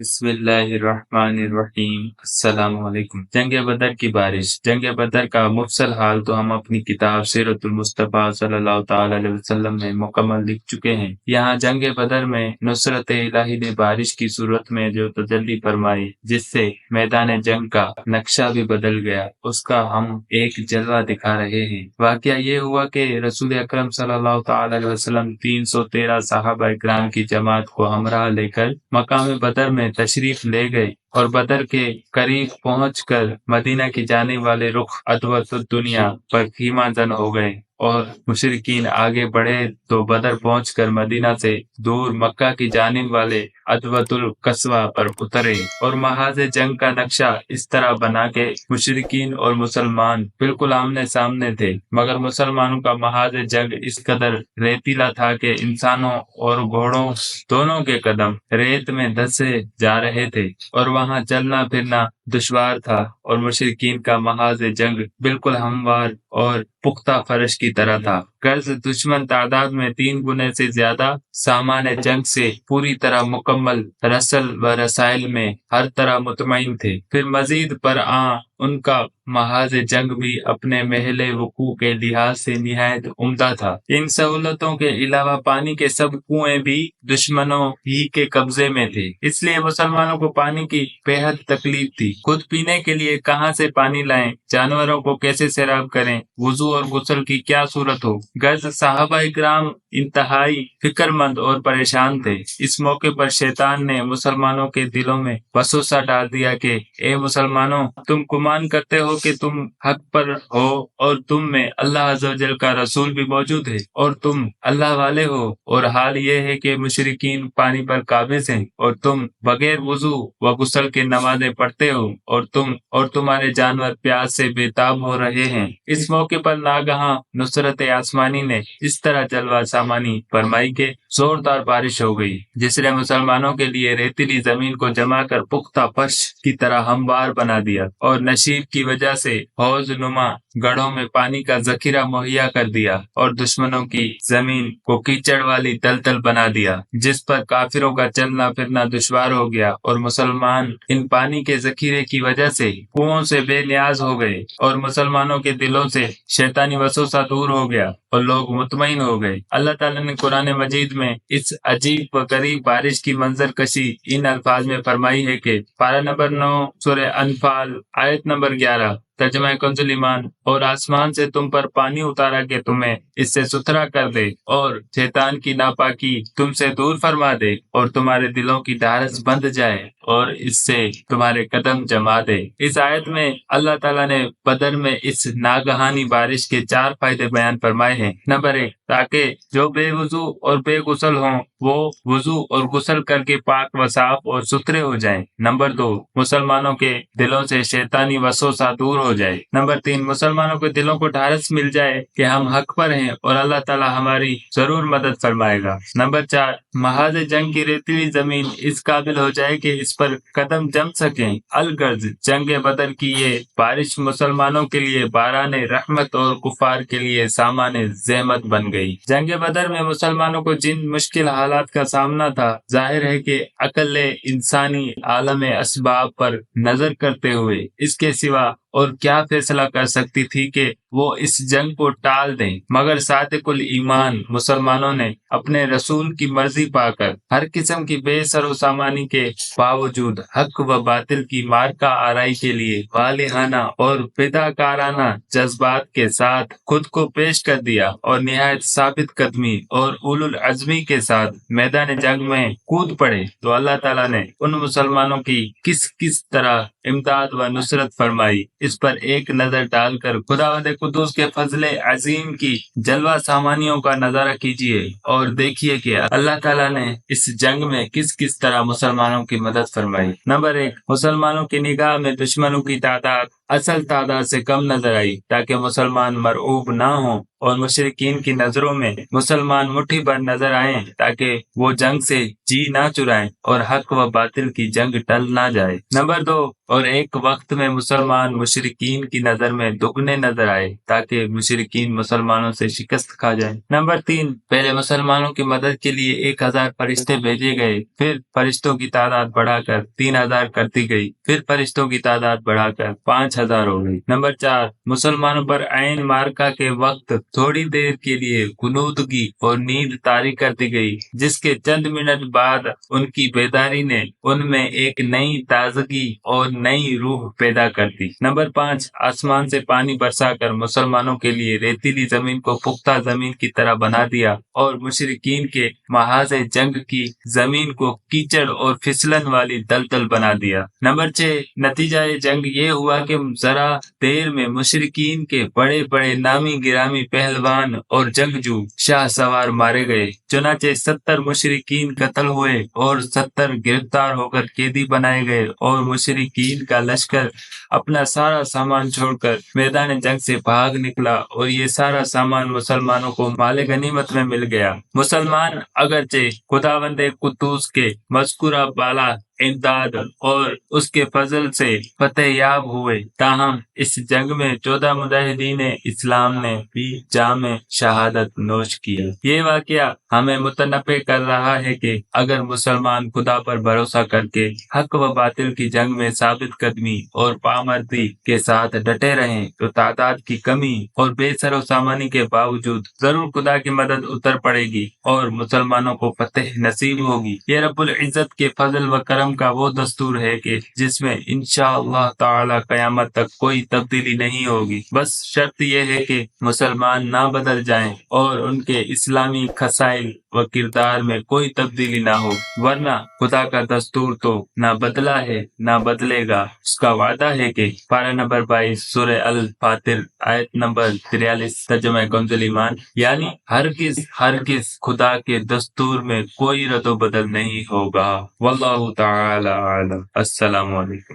بسم اللہ الرحمن الرحیم، السلام علیکم۔ جنگ بدر کی بارش۔ جنگ بدر کا مفصل حال تو ہم اپنی کتاب سیرت المصطفیٰ صلی اللہ تعالی علیہ وسلم میں مکمل لکھ چکے ہیں۔ یہاں جنگ بدر میں نصرت الہی نے بارش کی صورت میں جو تجلی فرمائی، جس سے میدان جنگ کا نقشہ بھی بدل گیا، اس کا ہم ایک جلوہ دکھا رہے ہیں۔ واقعہ یہ ہوا کہ رسول اکرم صلی اللہ تعالی علیہ وسلم 313 صحابہ کرام کی جماعت کو ہمراہ لے کر مقام بدر میں تشریف لے گئے اور بدر کے قریب پہنچ کر مدینہ کی جانے والے رخ ادوت الدنیا پر خیمہ زن ہو گئے، اور مشرکین آگے بڑھے تو بدر پہنچ کر مدینہ سے دور مکہ کی جانب والے ادوت القصوہ پر اترے، اور محاذ جنگ کا نقشہ اس طرح بنا کہ مشرکین اور مسلمان بالکل آمنے سامنے تھے، مگر مسلمانوں کا محاذ جنگ اس قدر ریتیلا تھا کہ انسانوں اور گھوڑوں دونوں کے قدم ریت میں دھسے جا رہے تھے، اور وہاں چلنا پھرنا دشوار تھا، اور مشرکین کا محاذ جنگ بالکل ہموار اور پختہ فرش کی طرح تھا۔ غرض دشمن تعداد میں 3 گنے سے زیادہ، سامان جنگ سے پوری طرح مکمل، رسل و رسائل میں ہر طرح مطمئن تھے۔ پھر مزید برآں ان کا محاذ جنگ بھی اپنے محل وقوع کے لحاظ سے نہایت عمدہ تھا۔ ان سہولتوں کے علاوہ پانی کے سب کنویں بھی دشمنوں ہی کے قبضے میں تھے، اس لیے مسلمانوں کو پانی کی بے حد تکلیف تھی۔ خود پینے کے لیے کہاں سے پانی لائیں، جانوروں کو کیسے سیراب کریں، وضو اور غسل کی کیا صورت ہو۔ غرض صحابہ کرام انتہائی فکر مند اور پریشان تھے۔ اس موقع پر شیطان نے مسلمانوں کے دلوں میں وسوسہ ڈال دیا کہ اے مسلمانوں، تم گمان کرتے ہو کہ تم حق پر ہو، اور تم میں اللہ عز و جل کا رسول بھی موجود ہے، اور تم اللہ والے ہو، اور حال یہ ہے کہ مشرکین پانی پر قابض ہیں، اور تم بغیر وضو و غسل کے نمازیں پڑھتے ہو، اور تمہارے جانور پیاس سے بے تاب ہو رہے ہیں۔ اس موقع پر ناگہاں نصرت آسمانی نے اس طرح جلوہ سامانی فرمائی کہ زوردار بارش ہو گئی، جس نے مسلمانوں کے لیے ریتیلی زمین کو جما کر پختہ فرش کی طرح ہموار بنا دیا، اور نشیب کی وجہ سے حوض نما گڑھوں میں پانی کا ذخیرہ مہیا کر دیا، اور دشمنوں کی زمین کو کیچڑ والی دلدل بنا دیا، جس پر کافروں کا چلنا پھرنا دشوار ہو گیا، اور مسلمان ان پانی کے ذخیرے کی وجہ سے کنوؤں سے بے نیاز ہو گئے، اور مسلمانوں کے دلوں سے شیطانی وسوسہ دور ہو گیا، اور لوگ مطمئن ہو گئے۔ اللہ تعالیٰ نے قرآن مجید میں اس عجیب و غریب بارش کی منظر کشی ان الفاظ میں فرمائی ہے کہ پارہ نمبر 9 سورہ انفال آیت نمبر 11، ترجمہ کنز ایمان، اور آسمان سے تم پر پانی اتارا کہ تمہیں اس سے ستھرا کر دے، اور شیطان کی ناپاکی تم سے دور فرما دے، اور تمہارے دلوں کی ڈھارس بند جائے، اور اس سے تمہارے قدم جما دے۔ اس آیت میں اللہ تعالیٰ نے بدر میں اس ناگہانی بارش کے 4 فائدے بیان فرمائے ہیں۔ نمبر 1، تاکہ جو بے وضو اور بے غسل ہوں وہ وضو اور غسل کر کے پاک و صاف اور ستھرے ہو جائیں۔ نمبر 2، مسلمانوں کے دلوں سے شیطانی وسوسہ دور ہو جائے۔ نمبر 3، مسلمانوں کے دلوں کو ڈھارس مل جائے کہ ہم حق پر ہیں اور اللہ تعالیٰ ہماری ضرور مدد فرمائے گا۔ نمبر 4، محاذ جنگ کی ریتیلی زمین اس قابل ہو جائے کہ اس پر قدم جم سکیں۔ الغرض جنگ بدر کی یہ بارش مسلمانوں کے لیے باران رحمت اور کفار کے لیے سامان زحمت بن گئی۔ جنگ بدر میں مسلمانوں کو جن مشکل حالات کا سامنا تھا، ظاہر ہے کہ عقل انسانی عالم اسباب پر نظر کرتے ہوئے اس کے سوا اور کیا فیصلہ کر سکتی تھی کہ وہ اس جنگ کو ٹال دیں، مگر صادق الایمان مسلمانوں نے اپنے رسول کی مرضی پا کر ہر قسم کی بے سر و سامانی کے باوجود حق و باطل کی مارکہ آرائی کے لیے والہانہ اور فداکارانہ جذبات کے ساتھ خود کو پیش کر دیا، اور نہایت ثابت قدمی اور اولو العزمی کے ساتھ میدان جنگ میں کود پڑے۔ تو اللہ تعالیٰ نے ان مسلمانوں کی کس طرح امداد و نصرت فرمائی، اس پر ایک نظر ڈال کر خداوند قدوس کے فضل عظیم کی جلوہ سامانیوں کا نظارہ کیجیے، اور دیکھیے کہ اللہ تعالیٰ نے اس جنگ میں کس طرح مسلمانوں کی مدد فرمائی۔ نمبر 1، مسلمانوں کی نگاہ میں دشمنوں کی تعداد اصل تعداد سے کم نظر آئی تاکہ مسلمان مرعوب نہ ہوں اور مشرکین کی نظروں میں مسلمان مٹھی بھر نظر آئیں تاکہ وہ جنگ سے جی نہ چرائیں اور حق و باطل کی جنگ ٹل نہ جائے۔ نمبر 2، اور ایک وقت میں مسلمان مشرکین کی نظر میں دگنے نظر آئے تاکہ مشرکین مسلمانوں سے شکست کھا جائیں۔ نمبر 3، پہلے مسلمانوں کی مدد کے لیے 1000 فرشتے بھیجے گئے، پھر فرشتوں کی تعداد بڑھا کر 3000 کر دی گئی، پھر فرشتوں کی تعداد بڑھا کر 5000 ہو گئی۔ نمبر 4، مسلمانوں پر عین مارکا کے وقت تھوڑی دیر کے لیے غنودگی اور نیند طاری کر دی گئی، جس کے چند منٹ بعد ان کی بیداری نے ان میں ایک نئی تازگی اور نئی روح پیدا کر دی۔ نمبر 5، آسمان سے پانی برسا کر مسلمانوں کے لیے ریتیلی زمین کو پختہ زمین کی طرح بنا دیا اور مشرکین کے محاذ جنگ کی زمین کو کیچڑ اور پھسلن والی دلدل بنا دیا۔ نمبر 6، نتیجہ جنگ یہ ہوا کہ ذرا دیر میں مشرکین کے بڑے بڑے نامی گرامی پہلوان اور جنگجو شاہ سوار مارے گئے، چنانچہ 70 مشرکین قتل ہوئے اور 70 گرفتار ہو کر قیدی بنائے گئے، اور مشرکین کا لشکر اپنا سارا سامان چھوڑ کر میدان جنگ سے بھاگ نکلا، اور یہ سارا سامان مسلمانوں کو مال غنیمت میں مل گیا۔ مسلمان اگرچہ خداوند قدوس کے مذکورہ بالا امداد اور اس کے فضل سے فتح یاب ہوئے، تاہم اس جنگ میں 14 مجاہدین اسلام نے بھی جام شہادت نوش کیا۔ یہ واقعہ ہمیں متنبہ کر رہا ہے کہ اگر مسلمان خدا پر بھروسہ کر کے حق و باطل کی جنگ میں ثابت قدمی اور پامردی کے ساتھ ڈٹے رہیں تو تعداد کی کمی اور بے سر و سامانی کے باوجود ضرور خدا کی مدد اتر پڑے گی اور مسلمانوں کو فتح نصیب ہوگی۔ یہ رب العزت کے فضل و کرم کا وہ دستور ہے کہ جس میں انشاءاللہ تعالی قیامت تک کوئی تبدیلی نہیں ہوگی۔ بس شرط یہ ہے کہ مسلمان نہ بدل جائیں اور ان کے اسلامی خصائل و کردار میں کوئی تبدیلی نہ ہو، ورنہ خدا کا دستور تو نہ بدلا ہے نہ بدلے گا۔ اس کا وعدہ ہے کہ پارہ نمبر 22 سورہ الفاتر آیت نمبر 43 ترجمہ کنز ایمان، یعنی ہرگز ہرگز خدا کے دستور میں کوئی رد و بدل نہیں ہوگا۔ واللہ تعالی اعلم۔ السلام علیکم۔